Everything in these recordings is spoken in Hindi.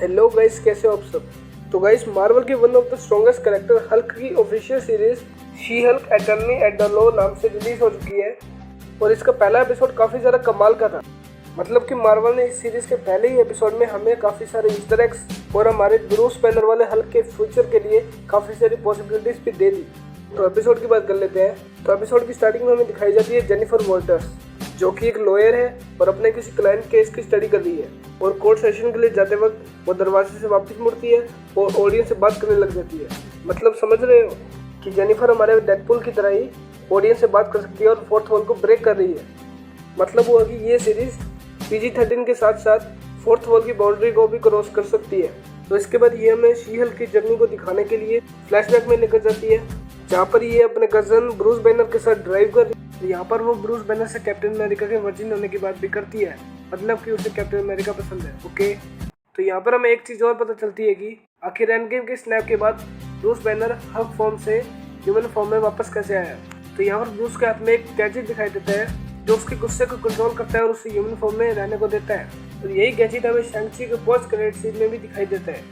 हेलो गाइस, कैसे हो आप सब। तो गाइस, मार्वल की one of the strongest character Hulk की official series She Hulk attorney at the law नाम से रिलीज हो चुकी है और इसका पहला एपिसोड काफ़ी ज़्यादा कमाल का था। मतलब कि मार्वल ने इस सीरीज के पहले ही एपिसोड में हमें काफ़ी सारे ईस्टर एग्स और हमारे ब्रूस बैनर वाले हल्क के फ्यूचर के लिए काफ़ी सारी पॉसिबिलिटीज भी दे दी। तो एपिसोड की बात कर लेते हैं। तो एपिसोड की स्टार्टिंग में हमें दिखाई जाती है जेनिफर वॉल्टर्स, जो कि एक लॉयर है और अपने किसी क्लाइंट केस की स्टडी कर रही है और कोर्ट सेशन के लिए जाते वक्त वो दरवाजे से वापस मुड़ती है और ऑडियंस से बात करने लग जाती है। मतलब समझ रहे हो कि जेनिफर हमारे डेडपूल की तरह ही ऑडियंस से बात कर सकती है और फोर्थ वॉल को ब्रेक कर रही है। मतलब वो कि ये सीरीज PG-13 के साथ साथ फोर्थ वॉल की बाउंड्री को भी क्रॉस कर सकती है। तो इसके बाद ये हमें शी हल्क की जर्नी को दिखाने के लिए फ्लैशबैक में लेकर जाती है, जहाँ पर ये अपने कजन ब्रूस बैनर के साथ ड्राइव कर रही है। यहाँ पर वो ब्रूस बैनर से कैप्टन अमेरिका के वर्जिन होने की बात भी करती है, मतलब कि उसे कैप्टन अमेरिका पसंद है। ओके, तो यहाँ पर हमें एक चीज़ और पता चलती है कि आखिर एंड गेम के स्नैप के बाद ब्रूस बैनर हल्क फॉर्म से ह्यूमन फॉर्म में वापस कैसे आया। तो यहाँ पर ब्रूस के हाथ में एक गैजेट दिखाई देता है जो उसके गुस्से को कंट्रोल करता है और उसे ह्यूमन फॉर्म में रहने को देता है। और यही गैजेट हमें शैंग-ची के पोस्ट क्रेडिट सीन में भी दिखाई देता है।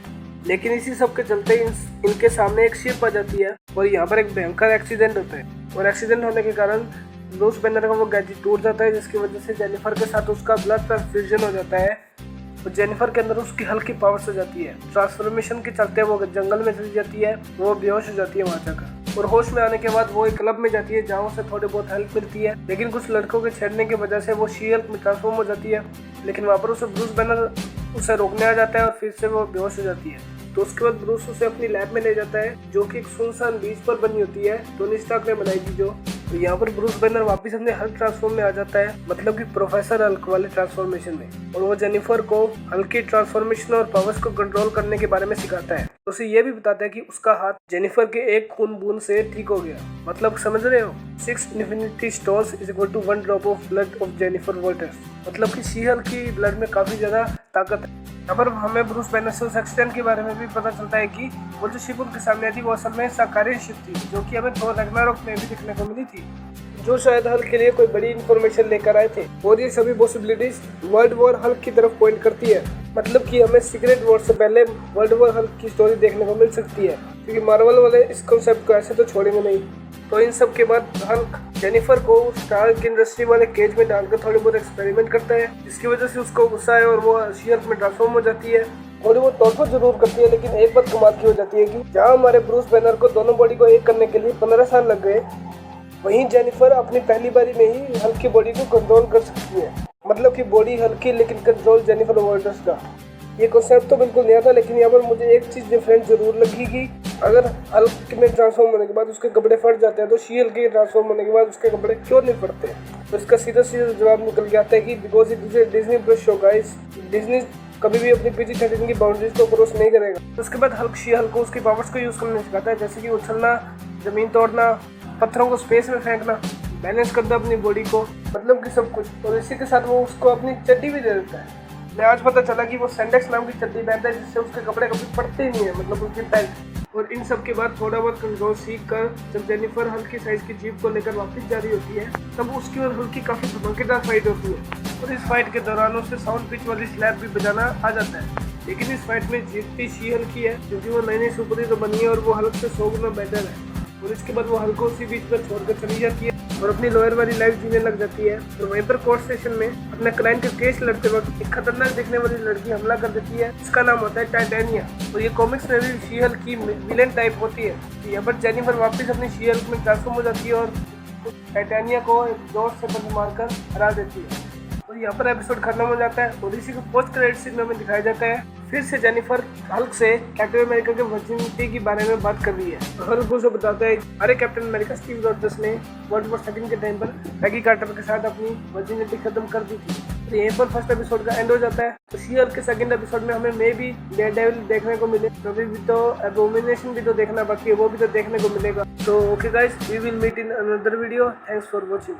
लेकिन इसी सब के चलते इनके सामने एक शिप आ जाती है और यहाँ पर एक भयंकर एक्सीडेंट होता है और एक्सीडेंट होने के कारण ब्रूस बैनर का वो गैजेट टूट जाता है, जिसकी वजह से जेनिफर के साथ उसका ब्लड ट्रांसफ्यूजन हो जाता है और जेनिफर के अंदर उसकी हल्क की पावर्स हो जाती है। ट्रांसफॉर्मेशन के चलते वो जंगल में चली जाती है, वो बेहोश हो जाती है वहाँ जाकर और होश में आने के बाद वो एक क्लब में जाती है जहाँ उसे थोड़ी बहुत हेल्प मिलती है। लेकिन कुछ लड़कों के छेड़ने की वजह से वो शी हल्क में ट्रांसफॉर्म हो जाती है, लेकिन वहाँ पर उसे ब्रूस बैनर उसे रोकने आ जाता है और फिर से वो बेहोश हो जाती है। तो उसके बाद ब्रूस उसे अपनी लैब में ले जाता है, जो कि एक सुनसान बीच पर बनी होती है, टोनी स्टार्क ने बनाई थी जो। तो यहाँ पर ब्रूस बैनर वापस अपने हल्क ट्रांसफॉर्म में आ जाता है, मतलब कि प्रोफेसर हल्क वाले ट्रांसफॉर्मेशन में, और वो जेनिफर को हल्क की ट्रांसफॉर्मेशन और पावर्स को कंट्रोल करने के बारे में सिखाता है। तो उसे ये भी बताता है कि उसका हाथ जेनिफर के एक खून बूंद से ठीक हो गया। मतलब समझ रहे हो, 6 infinity stones is equal to 1 drop of blood of Jennifer Walters. मतलब कि शी हल्क की ब्लड में काफी ज्यादा ताकत है। यहाँ पर हमें ब्रूस बैनर से उस एक्सीडेंट के बारे में भी पता चलता है कि वो जो शिप उनके सामने थी वो असल में शाकाहारी शिप थी, जो कि हमें थोर रैग्नारोक में भी देखने को मिली थी, जो शायद हल्क के लिए कोई बड़ी इन्फॉर्मेशन लेकर आए थे। और ये सभी पॉसिबिलिटीज वर्ल्ड वॉर हल्क की तरफ पॉइंट करती है। मतलब कि हमें सीक्रेट वॉर से पहले वर्ल्ड वॉर हल्क की स्टोरी देखने को मिल सकती है, क्योंकि मार्वल वाले इस कॉन्सेप्ट को ऐसे तो छोड़ेंगे नहीं। तो इन सब के बाद हल्क जेनिफर को स्टार्क इंडस्ट्री वाले केज में डालकर थोड़ी बहुत एक्सपेरिमेंट करता है, जिसकी वजह से उसको गुस्सा है और वो शी हल्क में ट्रांसफॉर्म हो जाती है। और वो तोड़फोड़ जरूर करती है, लेकिन एक बात कमाल की हो जाती है कि जहाँ हमारे ब्रूस बैनर को दोनों बॉडी को एक करने के लिए 15 साल लग गए, वहीं जेनिफर अपनी पहली बारी में ही हल्क की बॉडी को कंट्रोल कर सकती है। मतलब कि बॉडी हल्की लेकिन कंट्रोल जेनिफर वॉल्टर्स का। ये कॉन्सेप्ट तो बिल्कुल नया था, लेकिन यहाँ पर मुझे एक चीज़ डिफरेंट जरूर लगी कि अगर हल्क में ट्रांसफॉर्म होने के बाद उसके कपड़े फट जाते हैं, तो शी हल्क के ट्रांसफॉर्म होने के बाद उसके कपड़े क्यों नहीं फटते। तो इसका सीधा सीधा जवाब निकल के आता है कि because it is a Disney plus show guys. Disney कभी भी अपनी PG-13 की बाउंड्रीज को क्रॉस नहीं करेगा। तो उसके बाद हल्क शी हल्क को उसकी पावर्स को यूज़ करना सिखाता है, जैसे कि उछलना, ज़मीन तोड़ना, पत्थरों को स्पेस में फेंकना, बैलेंस करना अपनी बॉडी को, मतलब कि सब कुछ। और इसी के साथ वो उसको अपनी चड्डी भी दे देता है। मैं आज पता चला कि वो सेंडेक्स नाम की चड्डी पहनता है, जिससे उसके कपड़े कभी फटते ही नहीं है, मतलब उसकी टाइट। और इन सब के बाद थोड़ा बहुत कंट्रोल सीख कर जब जेनिफर हल्क की साइज की जीप को लेकर वापस जा रही होती है, तब उसकी और हल्क की काफ़ी धमाकेदार फाइट होती है। और इस फाइट के दौरान उसे साउंड पिच वाली स्लैप भी बजाना आ जाता है। लेकिन इस फाइट में जीतती शी हल्क ही है, क्योंकि वो नई सुपर हीरो बनी है और वो हल्क से 100 गुना बेटर है। और इसके बाद वो हल्क को उसी बीच पर छोड़कर चली जाती है और अपनी लॉयर वाली लाइफ जीने लग जाती है। और वहीं पर कोर्ट स्टेशन में अपने क्लाइंट के केस लड़ते वक्त एक खतरनाक दिखने वाली लड़की हमला कर देती है, जिसका नाम होता है टाइटेनिया। और ये कॉमिक्स में भी शी हल्क की विलेन टाइप होती है। तो यहाँ पर जेनिफर वापस अपनी शी हल्क में ट्रांसफॉर्म हो जाती है और टाइटेनिया को एक जोर से पंच मारकर हरा देती है। और यहाँ पर एपिसोड खत्म हो जाता है और इसी को पोस्ट क्रेडिट सीन में दिखाया जाता है। फिर से जेनिफर हल्क से कैप्टन अमेरिका के वर्जिनिटी के बारे में बात कर रही है। हल्क उसे बताता है अरे कैप्टन अमेरिका, स्टीव रॉजर्स ने वर्ल्ड वॉर 2 के टाइम पर पैगी कार्टर के साथ अपनी वर्जिनिटी खत्म कर दी थी। तो यहीं पर फर्स्ट एपिसोड का एंड हो जाता है। तो शी हल्क के सेकंड एपिसोड में हमें मे भी डेयरडेविल देखने को मिले, कभी भी तो एबोमिनेशन भी तो देखना बाकी है, वो भी तो देखने को मिलेगा। तो okay guys, we will meet in another video. Thanks for watching.